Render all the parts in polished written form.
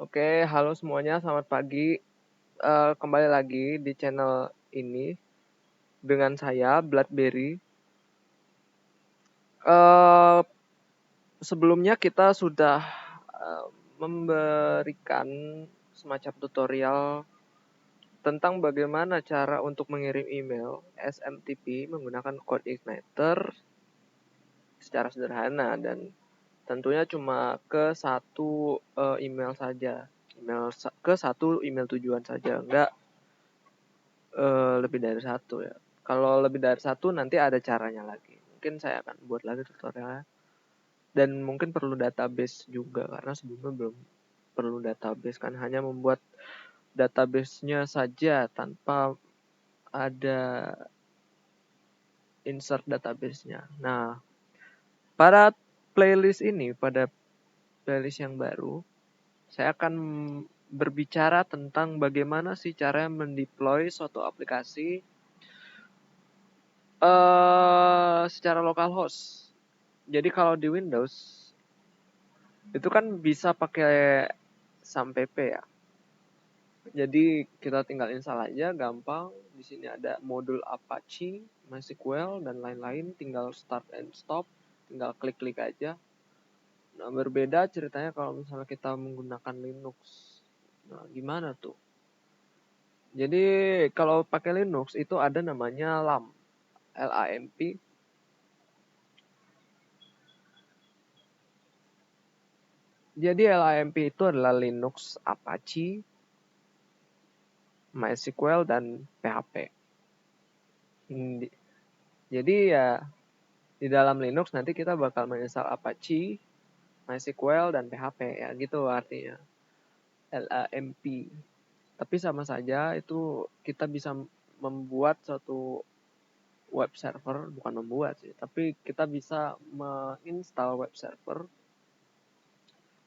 Oke, halo semuanya, selamat pagi. Kembali lagi di channel ini dengan saya, Bloodberry. Eh, Sebelumnya kita sudah memberikan semacam tutorial tentang bagaimana cara untuk mengirim email SMTP menggunakan Code Igniter secara sederhana dan tentunya cuma ke satu email saja, ke satu email tujuan saja, enggak lebih dari satu ya. Kalau lebih dari satu nanti ada caranya lagi. Mungkin saya akan buat lagi tutorialnya. Dan mungkin perlu database juga karena sebelumnya belum perlu database kan, hanya membuat database-nya saja tanpa ada insert database-nya. Nah, pada playlist yang baru, saya akan berbicara tentang bagaimana sih cara mendeploy suatu aplikasi secara localhost. Jadi kalau di Windows itu kan bisa pakai SAMPP ya. Jadi kita tinggal install aja, gampang. Di sini ada modul Apache, MySQL dan lain-lain. Tinggal start and stop, tinggal klik-klik aja. Nah, berbeda ceritanya kalau misalnya kita menggunakan Linux. Nah, gimana tuh? Jadi kalau pakai Linux itu ada namanya LAMP, LAMP. Jadi LAMP itu adalah Linux Apache, MySQL dan PHP. Jadi ya di dalam Linux nanti kita bakal menginstal Apache, MySQL dan PHP ya gitu artinya. LAMP. Tapi sama saja itu kita bisa membuat suatu web server, bukan membuat sih, tapi kita bisa menginstal web server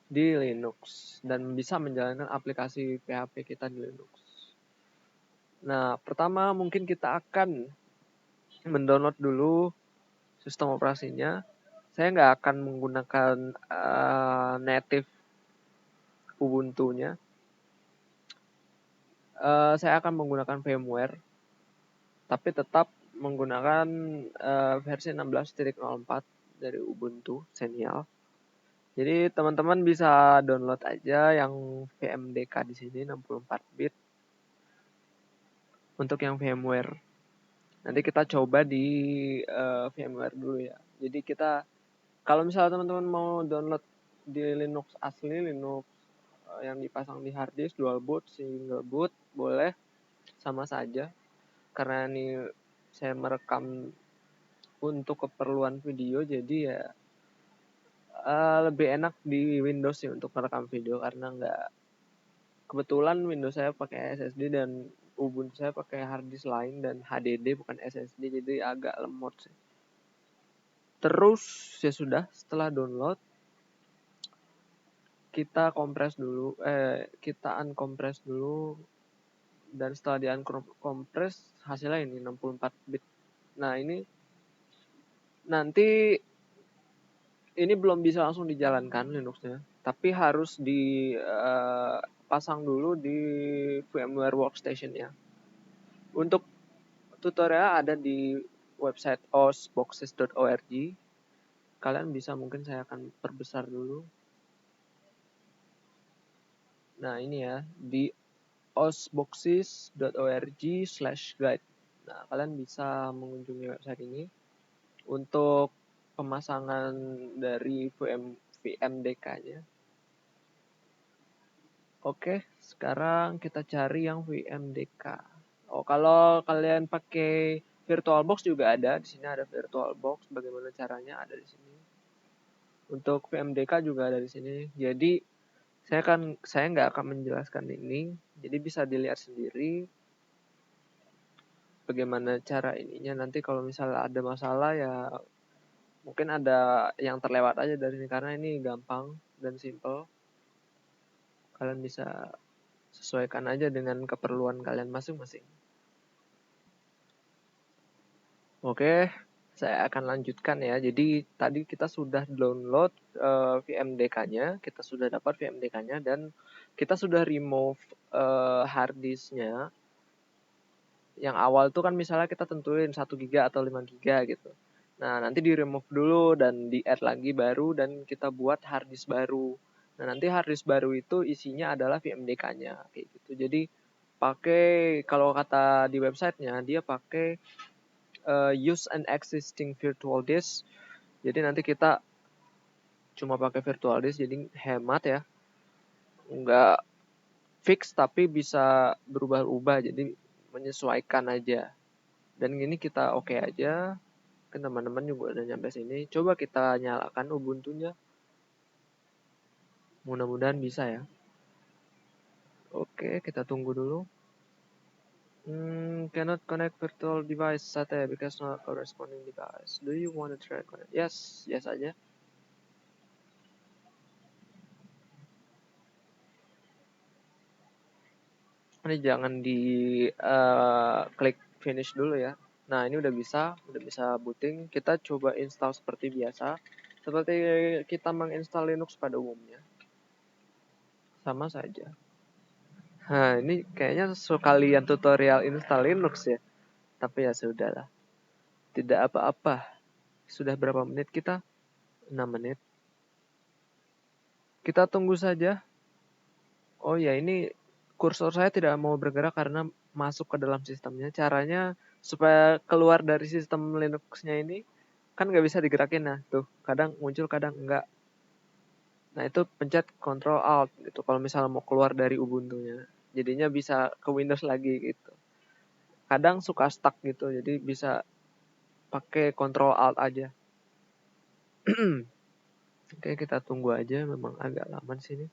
di Linux dan bisa menjalankan aplikasi PHP kita di Linux. Nah, pertama mungkin kita akan mendownload dulu sistem operasinya. Saya nggak akan menggunakan native Ubuntu-nya. Saya akan menggunakan VMware, tapi tetap menggunakan versi 16.04 dari Ubuntu Senial. Jadi teman-teman bisa download aja yang VMDK di sini 64 bit untuk yang VMware. Nanti kita coba di VMware dulu ya. Jadi kita kalau misalnya teman-teman mau download di Linux asli, Linux yang dipasang di hard disk, dual boot, single boot, boleh, sama saja. Karena ini saya merekam untuk keperluan video, jadi ya lebih enak di Windows sih untuk merekam video karena nggak, kebetulan Windows saya pakai SSD dan Ubuntu saya pakai hard disk lain dan HDD bukan SSD, jadi agak lemot sih. Terus ya sudah, setelah download kita kita uncompress dulu, dan setelah di uncompress hasilnya ini 64 bit. Nah, ini nanti ini belum bisa langsung dijalankan Linuxnya, tapi harus dipasang dulu di VMware Workstation-nya. Untuk tutorial ada di website osboxes.org. Kalian bisa, mungkin saya akan perbesar dulu. Nah, ini ya, di osboxes.org/guide. Nah, kalian bisa mengunjungi website ini untuk pemasangan dari VMDK-nya. Oke, sekarang kita cari yang VMDK. Oh, kalau kalian pakai VirtualBox juga ada. Di sini ada VirtualBox. Bagaimana caranya ada di sini. Untuk VMDK juga ada di sini. Jadi saya nggak akan menjelaskan ini. Jadi bisa dilihat sendiri bagaimana cara ininya. Nanti kalau misalnya ada masalah ya mungkin ada yang terlewat aja dari ini karena ini gampang dan simple. Kalian bisa sesuaikan aja dengan keperluan kalian masing-masing. Oke, Saya akan lanjutkan ya. Jadi tadi kita sudah download VMDK-nya, kita sudah dapat VMDK-nya dan kita sudah remove hard disk-nya. Yang awal tuh kan misalnya kita tentuin 1 GB atau 5 GB gitu. Nah, nanti di remove dulu dan di add lagi baru dan kita buat hard disk baru. Nah, nanti hard disk baru itu isinya adalah VMDK-nya kayak gitu. Jadi pakai, kalau kata di websitenya dia pakai use an existing virtual disk. Jadi nanti kita cuma pakai virtual disk, jadi hemat ya. Nggak fix tapi bisa berubah-ubah, jadi menyesuaikan aja. Dan ini kita oke aja. Kan teman-teman juga udah nyampe sini. Coba kita nyalakan Ubuntu-nya. Mudah-mudahan bisa ya. Oke, kita tunggu dulu. Cannot connect virtual device SATA because not corresponding device. Do you want to try connect? Yes, yes aja. Ini jangan di klik finish dulu ya. Nah, ini udah bisa booting. Kita coba install seperti biasa. Seperti kita menginstal Linux pada umumnya. Sama saja. Nah, ini kayaknya sekalian tutorial install Linux ya. Tapi ya sudahlah. Tidak apa-apa. Sudah berapa menit kita? 6 menit. Kita tunggu saja. Oh ya, ini kursor saya tidak mau bergerak karena masuk ke dalam sistemnya. Caranya supaya keluar dari sistem Linux-nya ini kan nggak bisa digerakin. Nah, tuh kadang muncul, kadang enggak. Nah, itu pencet Ctrl Alt gitu. Kalau misalnya mau keluar dari Ubuntu-nya, jadinya bisa ke Windows lagi gitu. Kadang suka stuck gitu, jadi bisa pakai Ctrl Alt aja. Oke, kita tunggu aja. Memang agak lama di sini.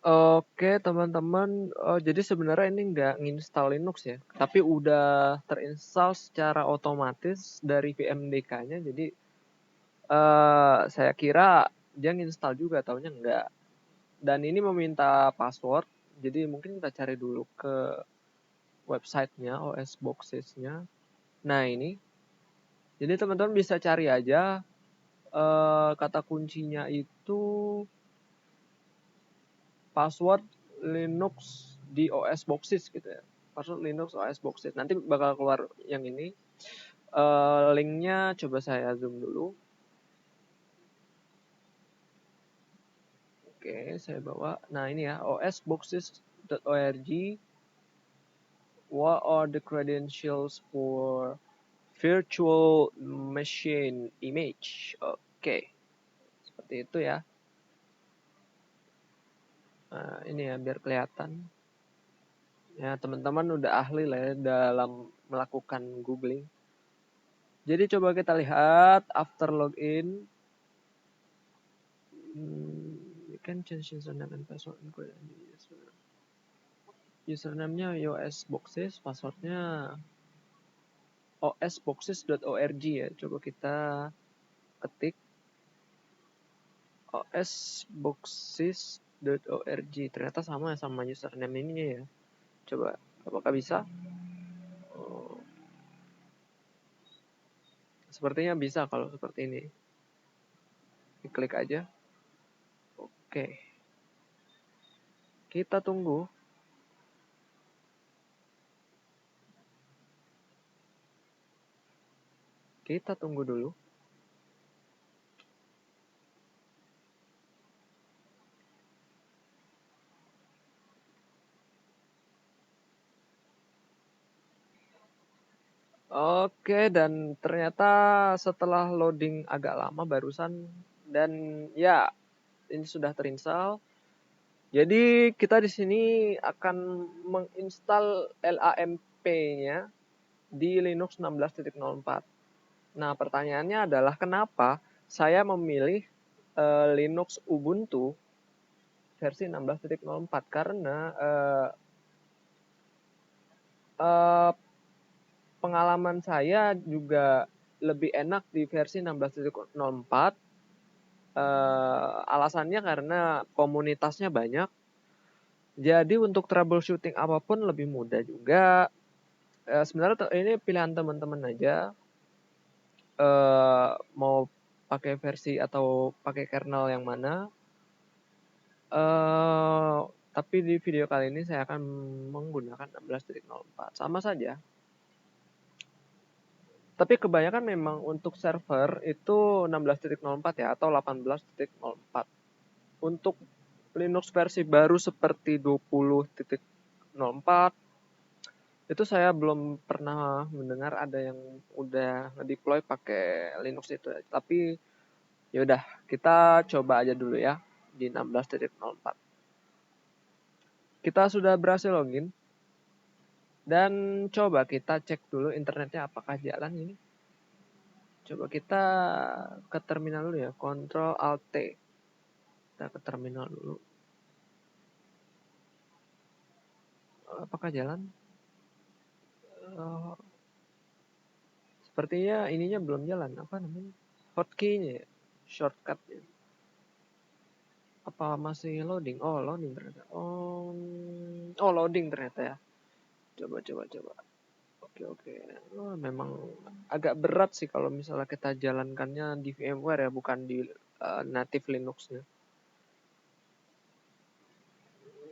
Oke, teman-teman. Jadi sebenarnya ini nggak nginstal Linux ya, tapi udah terinstall secara otomatis dari VMDK-nya. Jadi saya kira dia nginstal juga, taunya nggak. Dan ini meminta password, jadi mungkin kita cari dulu ke websitenya, OS Boxes-nya. Nah ini, jadi teman-teman bisa cari aja kata kuncinya itu password Linux di OS Boxes gitu ya. Password Linux OS Boxes. Nanti bakal keluar yang ini. Linknya coba saya zoom dulu. Oke, saya bawa. Nah ini ya, osboxes.org. What are the credentials for virtual machine image? Oke, seperti itu ya. Nah, ini ya biar kelihatan. Ya, teman-teman udah ahli lah ya dalam melakukan googling. Jadi coba kita lihat after login. You can change username and password. Username-nya osboxes, passwordnya osboxes.org ya. Coba kita ketik osboxes.org. Ternyata sama username ininya ya. Coba, apakah bisa? Oh, sepertinya bisa kalau seperti ini. Klik aja. Oke. Kita tunggu. Kita tunggu dulu. Oke, dan ternyata setelah loading agak lama barusan, dan ya ini sudah terinstall. Jadi kita di sini akan menginstal LAMP-nya di Linux 16.04. Nah, pertanyaannya adalah kenapa saya memilih Linux Ubuntu versi 16.04? Karena uh, pengalaman saya juga lebih enak di versi 16.04. Alasannya karena komunitasnya banyak. Jadi untuk troubleshooting apapun lebih mudah juga. Sebenarnya ini pilihan teman-teman aja. Mau pakai versi atau pakai kernel yang mana. Tapi di video kali ini saya akan menggunakan 16.04. Sama saja. Tapi kebanyakan memang untuk server itu 16.04 ya, atau 18.04. Untuk Linux versi baru seperti 20.04 itu saya belum pernah mendengar ada yang udah ngedeploy pakai Linux itu ya. Tapi yaudah, kita coba aja dulu ya di 16.04. Kita sudah berhasil login. Dan coba kita cek dulu internetnya apakah jalan ini. Coba kita ke terminal dulu ya, Ctrl Alt T. Kita ke terminal dulu. Apakah jalan? Sepertinya ininya belum jalan. Apa namanya? Hotkey-nya ya? Shortcut-nya. Apa masih loading? Oh, loading ternyata. Oh, loading ternyata ya. Coba. Oke. Oh, memang agak berat sih kalau misalnya kita jalankannya di VMware ya, bukan di native Linux-nya.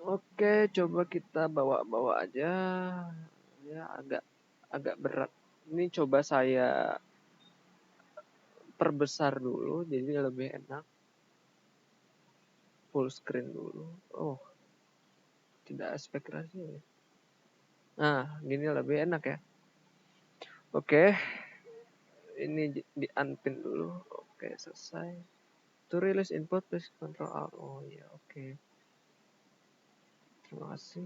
Oke, coba kita bawa aja. Ya, agak berat. Ini coba saya perbesar dulu, jadi lebih enak. Full screen dulu. Oh, tidak aspek ratio. Nah, gini lebih enak ya. Oke, ini di unpin dulu. Oke, selesai. To release input, please control alt. Oh ya, oke. Terima kasih.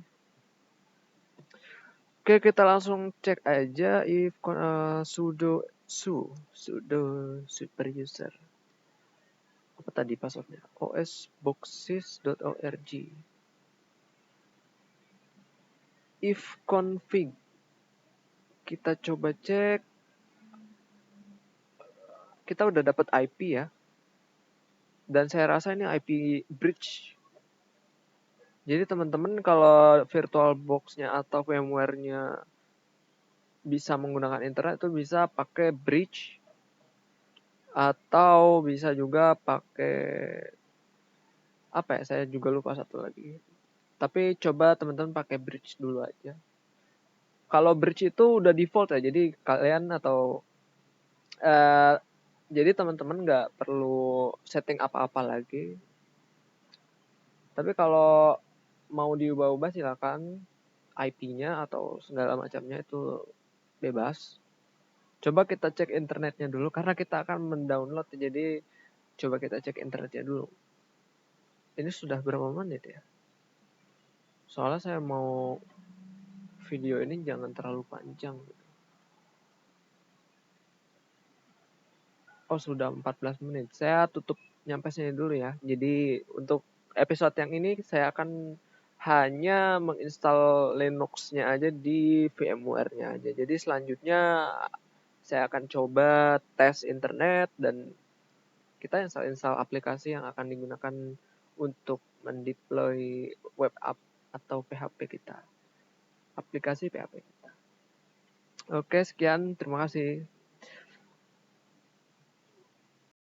Oke, kita langsung cek aja if sudo super user. Apa tadi passwordnya? osboxes.org. If config. Kita coba cek. Kita udah dapat IP ya. Dan saya rasa ini IP bridge. Jadi teman-teman kalau VirtualBox-nya atau VMware-nya bisa menggunakan internet itu bisa pakai bridge atau bisa juga pakai apa ya, saya juga lupa satu lagi. Tapi coba teman-teman pakai bridge dulu aja. Kalau bridge itu udah default ya, jadi kalian atau jadi teman-teman nggak perlu setting apa-apa lagi. Tapi kalau mau diubah-ubah silakan, IP-nya atau segala macamnya itu bebas. Coba kita cek internetnya dulu karena kita akan mendownload, jadi coba kita cek internetnya dulu. Ini sudah berapa menit ya? Soalnya saya mau video ini jangan terlalu panjang. Oh, sudah 14 menit. Saya tutup nyampe sini dulu ya. Jadi untuk episode yang ini saya akan hanya menginstal Linux-nya aja di VMware-nya aja. Jadi selanjutnya saya akan coba tes internet dan kita install aplikasi yang akan digunakan untuk mendeploy web app atau PHP kita. Aplikasi PHP kita. Oke, sekian. Terima kasih.